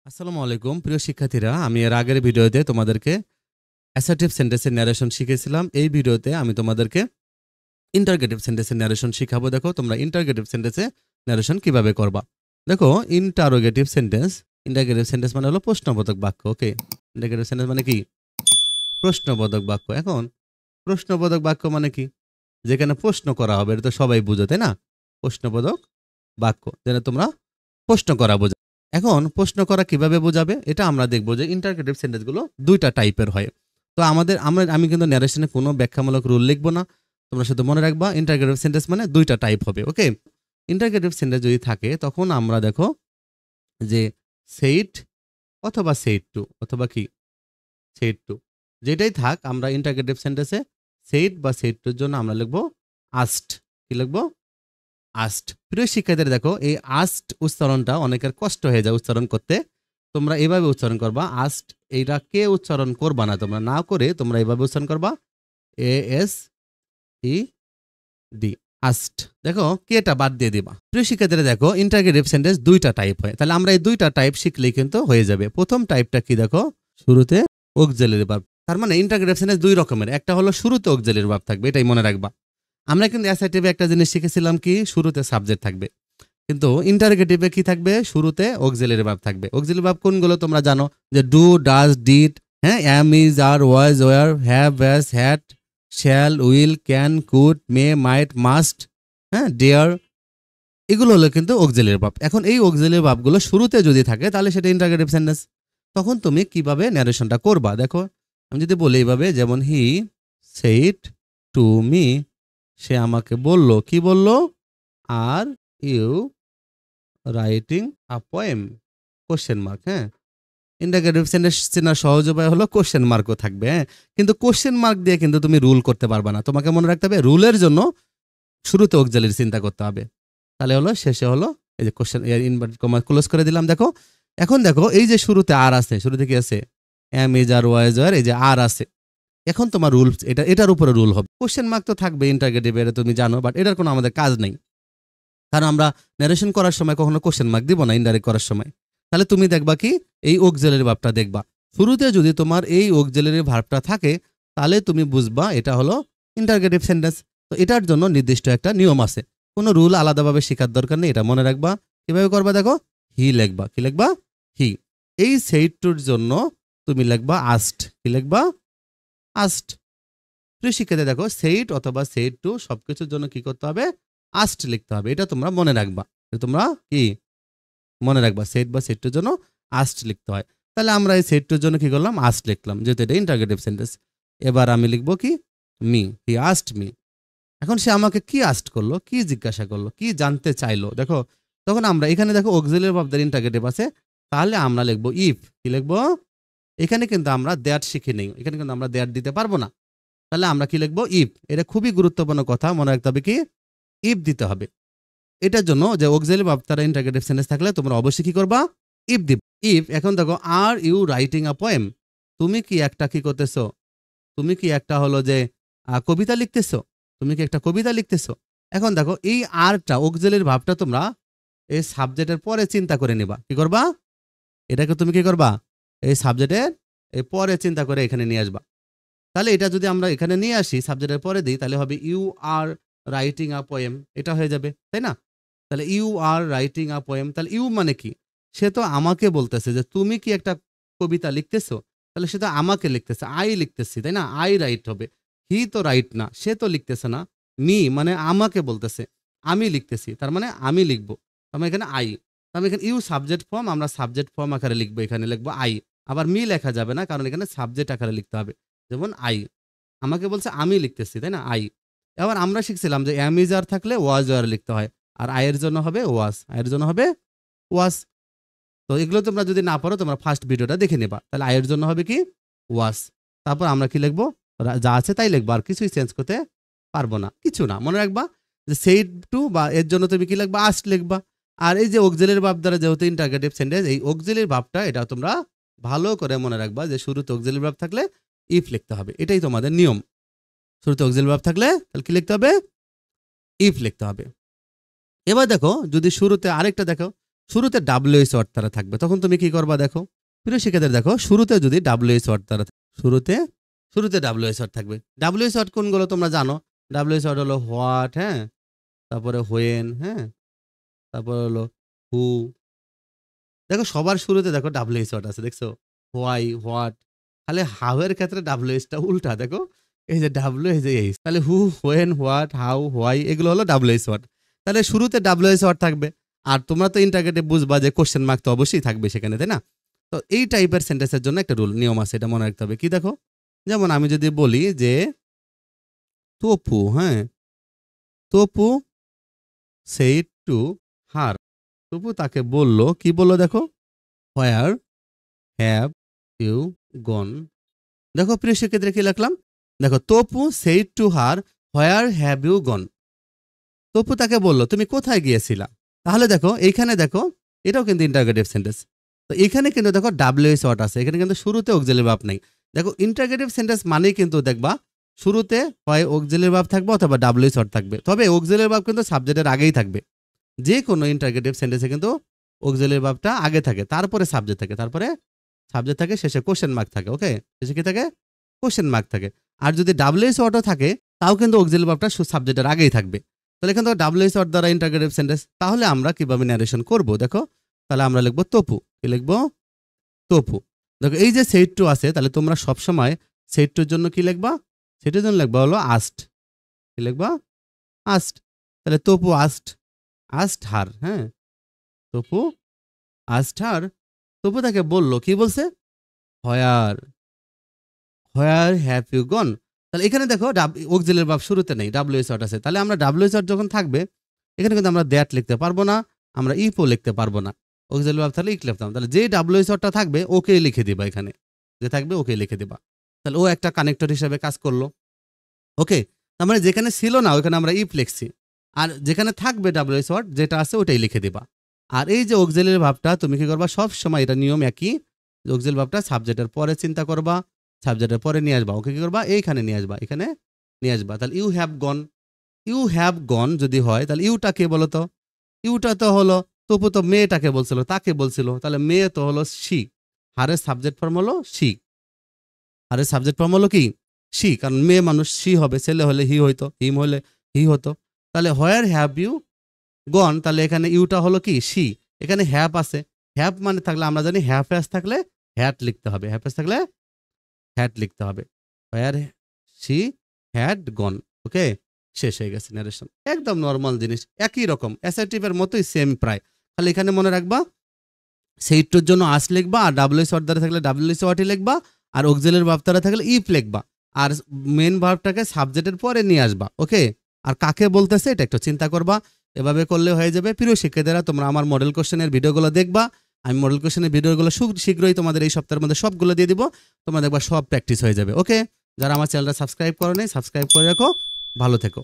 আসসালামু আলাইকুম প্রিয় শিক্ষার্থীরা, আমি এর আগের ভিডিওতে তোমাদেরকে অ্যাসার্টিভ সেন্টেন্সের ন্যারেশন শিখিয়েছিলাম। এই ভিডিওতে আমি তোমাদেরকে ইন্টারগেটিভ সেন্টেন্সের ন্যারেশন শিখাবো। দেখো তোমরা ইন্টারগেটিভ সেন্টেন্সে ন্যারেশন কিভাবে করবা। দেখো ইন্টারোগেটিভ সেন্টেন্স মানে হলো প্রশ্নবোধক বাক্য। ওকে, ইন্টারগেটিভ সেন্টেন্স মানে কি? প্রশ্নবোধক বাক্য। এখন প্রশ্নবোধক বাক্য মানে কি? যেখানে প্রশ্ন করা হবে, এটা তো সবাই বুঝো, তাই না? প্রশ্নবোধক বাক্য যেন তোমরা প্রশ্ন করা বোঝা। এখন প্রশ্ন করা কিভাবে বোঝাবে এটা আমরা দেখবো যে ইন্টারগেটিভ সেন্টেন্সগুলো দুইটা টাইপের হয়। তো আমি কিন্তু ন্যারেশনে কোনো ব্যাখ্যামূলক রুল লিখবো না, তোমরা শুধু মনে রাখবা ইন্টারগেটিভ সেন্টেন্স মানে দুইটা টাইপ হবে। ওকে, ইন্টারগেটিভ সেন্টেন্স যদি থাকে তখন আমরা দেখো যে সেইট অথবা সেইট টু অথবা কি সেইট টু যেটাই থাক, আমরা ইন্টারগেটিভ সেন্টেন্সে সেইট বা সেইট টুর জন্য আমরা লিখবো আস্ট। কি লিখবো? আস্ট। প্রিয় শিক্ষার্থীরা দেখো, এই আস্ট উচ্চারণটা অনেকের কষ্ট হয়ে যায় উচ্চারণ করতে। তোমরা এভাবে উচ্চারণ করবা আস্ট। এইটা কে উচ্চারণ করবা না, তোমরা না করে তোমরা এইভাবে উচ্চারণ করবা ASED, আস্ট। দেখো কেটা বাদ দিয়ে দিবা। প্রিয় শিক্ষার্থীরা দেখো, ইন্টারগেটিভ সেন্টেন্স দুইটা টাইপ হয়। তাহলে আমরা এই দুইটা টাইপ শিখলেই কিন্তু হয়ে যাবে। প্রথম টাইপটা কি দেখো, শুরুতে অক্সিলারি ভার্ব। তার মানে ইন্টারগেটিভ সেন্টেন্স দুই রকমের, একটা হলো শুরুতে অক্সিলারি ভার্ব থাকবে, এটাই মনে রাখবা। আমরা কিন্তু অ্যাসার্টিভে একটা জিনিস শিখেছিলাম কি, শুরুতে সাবজেক্ট থাকবে, কিন্তু ইন্টারগেটিভে কি থাকবে? শুরুতে অক্সিলারি ভার্ব থাকবে। অক্সিলারি ভার্ব কোনগুলো তোমরা জানো, যে ডু, ডাজ, ডিড, হ্যাঁ, am, is, are, was, were, have, has, had, shall, will, can, could, may, might, must, হ্যাঁ, ডেয়ার, এগুলো হলো কিন্তু অক্সিলারি ভার্ব। এখন এই অক্সিলারি ভার্বগুলো শুরুতে যদি থাকে তাহলে সেটা ইন্টারগেটিভ সেন্টেন্স। তখন তুমি কিভাবে ন্যারেশনটা করবা দেখো। আমি যদি বলি এইভাবে, যেমন হি সেইড টু মি, সে আমাকে বলল। কি বলল? Are you writing a poem, question mark. হ্যাঁ, ইন্টারগেটিভ সেন্টেন্স চেনার সহজ উপায় হলো কোশ্চেন মার্কও থাকবে। হ্যাঁ, কিন্তু কোশ্চেন মার্ক দিয়ে কিন্তু তুমি রুল করতে পারবা না। তোমাকে মনে রাখতে হবে রুলের জন্য শুরুতে অক্সিলারি চিন্তা করতে হবে। তাহলে হলো শেষে হলো এই যে কোশ্চেন ইনভার্টেড কমা ক্লোজ করে দিলাম। দেখো এখন দেখো, এই যে শুরুতে আর আছে, শুরুতে কি আছে? Am, is, are, was, were, এই যে আর আছে। এখন তোমার রুল এটার উপরে রুল হবে। কোশ্চেন মার্ক তো থাকবে ইন্টারগেটিভ, এটা তুমি জানো, বাট এটার কোনো আমাদের কাজ নেই, কারণ আমরা ন্যারেশন করার সময় কখনো কোশ্চেন মার্ক দিব না ইনডাইরেক্ট করার সময়। তাহলে তুমি দেখবা কি, এই অক্সিলারি ভার্বটা দেখবা। শুরুতে যদি তোমার এই অক্সিলারি ভার্বটা থাকে তাহলে তুমি বুঝবা এটা হলো ইন্টারগেটিভ সেন্টেন্স। তো এটার জন্য নির্দিষ্ট একটা নিয়ম আছে, কোনো রুল আলাদাভাবে শেখার দরকার নেই, এটা মনে রাখবা। কিভাবে করবা দেখো, হি লিখবা। কি লিখবা? হি। এই সেইট টুর জন্য তুমি লিখবা আস্ট। কি লিখবা? আস্ট। প্রিয় শিক্ষার্থী দেখো, সেইট অথবা সেইট টু সবকিছুর জন্য কি করতে হবে? আস্ট লিখতে হবে। এটা তোমরা মনে রাখবা, তোমরা কি মনে রাখবা, সেট বা সেট টুর জন্য আস্ট লিখতে হয়। তাহলে আমরা এই সেট টুর জন্য কি করলাম? আস্ট লিখলাম, যেহেতু এটা ইন্টারগেটিভ সেন্টেন্স। এবার আমি লিখবো কি, মি। He asked me. এখন সে আমাকে কি আস্ট করলো, কি জিজ্ঞাসা করলো, কি জানতে চাইলো। দেখো তখন আমরা এখানে দেখো অক্সিলারি ভার্ব দ্বারা ইন্টারগেটিভ আছে, তাহলে আমরা লিখবো ইফ। কি লিখবো? এখানে কিন্তু আমরা দ্যাট শিখে নেই, এখানে কিন্তু আমরা দ্যাট দিতে পারবো না। তাহলে আমরা কি লিখবো? ইফ। এটা খুবই গুরুত্বপূর্ণ কথা, মনে রাখতে হবে কি, ইফ দিতে হবে। এটার জন্য যে অক্সিলারি ভার্ব দ্বারা ইন্টারগেটিভ সেন্টেন্স থাকলে তোমরা অবশ্যই কি করবা? ইফ দিবা। ইফ। এখন দেখো, are you writing a poem, তুমি কি একটা কি করতেছো? তুমি কি একটা হলো যে কবিতা লিখতেছো? তুমি কি একটা কবিতা লিখতেছো? এখন দেখো, এই আরটা অক্সিলারি ভার্বটা তোমরা এই সাবজেক্টের পরে চিন্তা করে নিবা। কি করবা? এটাকে তুমি কি করবা? এই সাবজেক্টের এই পরে চিন্তা করে এখানে নিয়ে আসবা। তাহলে এটা যদি আমরা এখানে নিয়ে আসি, সাবজেক্টের পরে দিই, তাহলে হবে you are writing a poem, এটা হয়ে যাবে, তাই না? তাহলে you are writing a poem, তাহলে ইউ মানে কি? সে তো আমাকে বলতেছে যে তুমি কি একটা কবিতা লিখতেছো, তাহলে সে তো আমাকে লিখতেছে, আই লিখতেছি, তাই না? আই রাইট হবে। হি তো রাইট না, সে তো লিখতেছে না। মি মানে আমাকে বলতেছে, আমি লিখতেছি, তার মানে আমি লিখবো, তার মানে এখানে আই। আমি এখানে ইউ সাবজেক্ট ফর্ম, আমরা সাবজেক্ট ফর্ম আকারে লিখবো, এখানে লিখবো আই। আবার মি লেখা যাবে না, কারণ এখানে সাবজেক্ট আকারে লিখতে হবে। যেমন আই, আমাকে বলছে আমি লিখতেছি, তাই না? আই। এবার আমরা শিখছিলাম যে অ্যাম, ইজ, আর থাকলে ওয়াজ, ওয়ার লিখতে হয়, আর আয়ের জন্য হবে ওয়াজ, আয়ের জন্য হবে ওয়াজ। তো এগুলো তোমরা যদি না পারো তোমরা ফার্স্ট ভিডিওটা দেখে নেবা। তাহলে আয়ের জন্য হবে কি? ওয়াজ। তারপর আমরা কি লিখবো? যা আছে তাই লিখবো, আর কিছুই চেঞ্জ করতে পারবো না, কিছু না। মনে রাখবা যে সেইড টু বা এর জন্য তুমি কি লিখবা? আস্ট লিখবা। আর এই যে অক্সিলারি ভার্ব দ্বারা যেহেতু ইন্টারগেটিভ সেন্টেন্স, এই অক্সিলারি ভার্বটা এটা তোমরা ভালো করে মনে রাখবা যে শুরুতে অক্সিলারি ভার্ব থাকলে ইফ লিখতে হবে, এটাই তোমাদের নিয়ম। শুরুতে অক্সিলারি ভার্ব থাকলে তাহলে কি লিখতে হবে? ইফ লিখতে হবে। এবার দেখো, যদি শুরুতে আরেকটা দেখো, শুরুতে ডাব্লিউএইচ ওয়ার্ড দ্বারা থাকবে, তখন তুমি কি করবা দেখো প্রিয় শিক্ষার্থীরা, দেখো শুরুতে যদি ডাব্লিউএইচ ওয়ার্ড দ্বারা শুরুতে ডাব্লিউএইচ ওয়ার্ড থাকবে। ডাব্লিউএইচ ওয়ার্ড কোনগুলো তোমরা জানো? ডাব্লিউএইচ ওয়ার্ড হলো হোয়াট, হ্যাঁ, তারপরে হোয়েন, হ্যাঁ, তারপর হলো হু। দেখো সবার শুরুতে দেখো ডাব্লিউএইচ ওয়ার্ড আছে, দেখছো? Why, what. তাহলে হাউ এর ক্ষেত্রে ডাব্লিউএইচটা উল্টা, দেখো এই যে ডাব্লিউ, এই যে এইচ। তাহলে হু, হোয়েন, হোয়াট, হাউ, হোয়াই এগুলো হলো ডাব্লিউএইচ ওয়ার্ড। তাহলে শুরুতে ডাব্লিউএইচ ওয়ার্ড থাকবে। আর তোমরা তো ইন্টারগেটিভ বুঝবা যে কোশ্চেন মার্ক তো অবশ্যই থাকবে সেখানে, তাই না? তো এই টাইপের সেন্টেন্সের জন্য একটা নিয়ম আছে, এটা মনে রাখতে হবে। কি দেখো, যেমন আমি যদি বলি যে তপু, হ্যাঁ, Tapu said to her, Tapu তাকে বলল, কি বললো দেখো, হোয়ার হ্যাভ ইউ গন। দেখো প্রিয় শিক্ষার্থীরা কি লিখলাম, দেখো Tapu said to her where have you gone. Tapu তাকে বলল তুমি কোথায় গিয়েছিলা। তাহলে দেখো এইখানে দেখো এটাও কিন্তু ইন্টারগেটিভ সেন্টেন্স। তো এখানে কিন্তু দেখো ডাব্লিউএইচ ওয়ার্ড আছে, এখানে কিন্তু শুরুতে অক্সিলারি ভার্ব নেই। দেখো ইন্টারগেটিভ সেন্টেন্স মানেই কিন্তু দেখবা শুরুতে হয় অক্সিলারি ভার্ব থাকবে অথবা ডাব্লিউএইচ ওয়ার্ড থাকবে। তবে অক্সিলারি ভার্ব কিন্তু সাবজেক্টের আগেই থাকবে। যে কোনো ইন্টারগেটিভ সেন্টেন্সে কিন্তু অক্সিলারি ভার্বটা আগে থাকে, তারপরে সাবজেক্ট থাকে, তারপরে সাবজেক্ট থাকে, শেষে কোশ্চেন মার্ক থাকে। ওকে, শেষে কি থাকে? কোশ্চেন মার্ক থাকে। আর যদি ডাব্লিউএইচ ওয়ার্ডও থাকে তাও কিন্তু অক্সিলারি ভার্বটা সাবজেক্টের আগেই থাকবে। তাহলে এখান থেকে ডাব্লিউএইচ ওয়ার্ড দ্বারা ইন্টারগেটিভ সেন্টেন্স। তাহলে আমরা কিভাবে ন্যারেশন করব দেখো, তাহলে আমরা লিখবো তপু। কি লিখবো? তপু। দেখো এই যে সেইড টু আছে, তাহলে তোমরা সবসময় সেইড টুর জন্য কি লিখবা? সেইডের জন্য লিখবা হলো আস্ট। কি লিখবা? আস্ট। তাহলে তপু আস্ট হার, হ্যাঁ, তপু আস্ট হার, তপু তাকে বলল, কি বলছে? Where have you gone. তাহলে এখানে দেখো অক্সিলারি ভার্ব শুরুতে নেই, ডাব্লিউএইচ ওয়ার্ড আছে। তাহলে আমরা ডাব্লিউএইচ ওয়ার্ড যখন থাকবে এখানে কিন্তু আমরা দ্যাট লিখতে পারবো না, আমরা ইফও লিখতে পারবো না। অক্সিলারি ভার্ব থাকলে ইক লিখতাম। তাহলে যে ডাব্লিউএইচ ওয়ার্ডটা থাকবে ওকে লিখে দিবা, এখানে যে থাকবে ওকে লিখে দিবা। তাহলে ও একটা কানেক্টর হিসেবে কাজ করলো। ওকে, তার মানে যেখানে ছিল না ওখানে আমরা ইফ লিখছি, আর যেখানে থাকবে ডাব্লিউএইচ ওয়ার্ড যেটা আছে ওটাই লিখে দিবা। আর এই যে অক্সিলারি ভার্বটা তুমি কি করবা, সব সময় এটা নিয়ম একই, অক্সিলারি ভার্বটা সাবজেক্টের পরে চিন্তা করবা, সাবজেক্টের পরে নিয়ে আসবা। ওকে কি করবা, এইখানে নিয়ে আসবা, এখানে নিয়ে আসবা। তাহলে ইউ হ্যাভ গন যদি হয় তাহলে ইউটা কে বলো তো? ইউটা তো হলো তপু তো মেয়েটাকে বলছিল, তাকে বলছিল, তাহলে মেয়ে তো হলো শি। হারের সাবজেক্ট ফর্ম হলো শি, হারের সাবজেক্ট ফর্ম হলো কি? শি। কারণ মেয়ে মানুষ শি হবে, ছেলে হলে হি হইতো, হিম হলে হি হতো। তাহলে হোয়ার হ্যাভ ইউ গন, তাহলে এখানে ইউটা হলো কি? শি। এখানে হ্যাভ আছে, হ্যাভ মানে থাকলে আমরা জানি হ্যাভ হ্যাজ থাকলে হ্যাট লিখতে হবে, হ্যাভ হ্যাজ থাকলে হ্যাট লিখতে হবে। হোয়ার শি হ্যাড গন। ওকে, শেষ হয়ে গেছে ন্যারেশন। একদম নর্মাল জিনিস, একই রকম অ্যাসার্টিভের মতোই সেম প্রায়। তাহলে এখানে মনে রাখবা সেইটুর জন্য আস লিখবা, আর ডাব্লিউএইচ ওয়ার্ড দ্বারা থাকলে ডাব্লিউএইচ ওয়ার্ডই লিখবা, আর অক্সিলারি ভার্ব দ্বারা থাকলে ইফ লিখবা, আর মেন ভার্বটাকে সাবজেক্টের পরে নিয়ে আসবা। ওকে, আর কাকে বলতেছে এটা একটু চিন্তা করবা, এভাবে করলে হয়ে যাবে। প্রিয় শিক্ষার্থীরা তোমরা আমার মডেল কোশ্চেনের ভিডিওগুলো দেখবা, আমি মডেল কোশ্চেনের ভিডিওগুলো শীঘ্রই তোমাদের এই সপ্তাহের মধ্যে সবগুলো দিয়ে দিব, তোমরা দেখবা সব প্র্যাকটিস হয়ে যাবে। ওকে, যারা আমার চ্যানেলটা সাবস্ক্রাইব করো নাই সাবস্ক্রাইব করে রাখো, ভালো থেকো।